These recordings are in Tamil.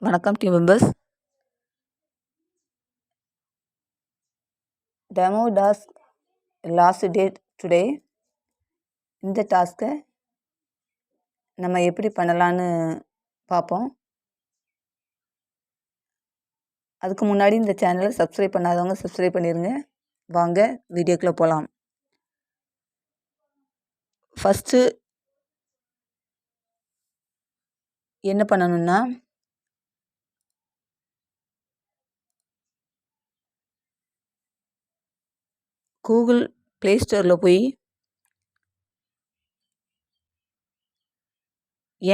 வணக்கம் team members. Demo task last date today. இந்த டாஸ்க்கை நம்ம எப்படி பண்ணலான்னு பார்ப்போம். அதுக்கு முன்னாடி இந்த சேனலை சப்ஸ்கிரைப் பண்ணாதவங்க சப்ஸ்கிரைப் பண்ணிடுங்க. வாங்க வீடியோக்குள்ளே போகலாம். ஃபஸ்ட்டு என்ன பண்ணணும்னா, கூகுள் ப்ளே ஸ்டோரில் போய்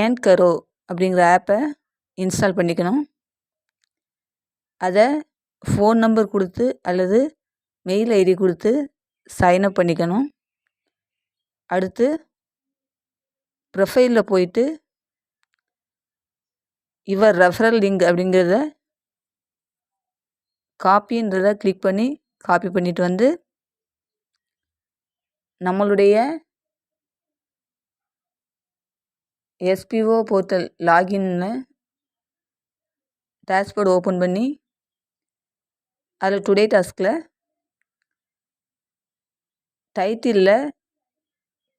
ஏன் கரோ அப்படிங்கிற ஆப்பை இன்ஸ்டால் பண்ணிக்கணும். அதை ஃபோன் நம்பர் கொடுத்து அல்லது மெயில் ஐடி கொடுத்து சைன்அப் பண்ணிக்கணும். அடுத்து ப்ரொஃபைலில் போயிட்டு யுவர் ரெஃபரல் லிங்க் அப்படிங்கிறத காப்பின்றதை கிளிக் பண்ணி காப்பி பண்ணிட்டு வந்து நம்மளுடைய எஸ்பிஓ போர்ட்டல் லாகின்ல டேஷ்போர்டு ஓப்பன் பண்ணி அதில் டுடே டாஸ்கில் டைட்டிலில்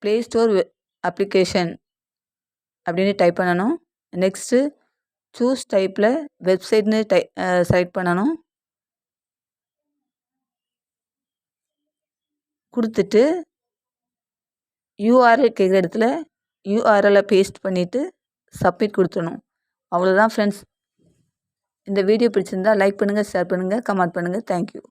ப்ளே ஸ்டோர் அப்ளிகேஷன் அப்படின்னு டைப் பண்ணணும். நெக்ஸ்ட்டு சூஸ் டைப்பில் வெப்சைட்னு செலக்ட் பண்ணணும். கொடுத்துட்டு யூஆர்எல் கேட்குற இடத்துல யூஆர்எல்லை பேஸ்ட் பண்ணிவிட்டு சப்மிட் கொடுத்துடணும். அவ்வளோதான் ஃப்ரெண்ட்ஸ். இந்த வீடியோ பிடிச்சிருந்தா லைக் பண்ணுங்கள், ஷேர் பண்ணுங்கள், கமெண்ட் பண்ணுங்கள். தேங்க்யூ.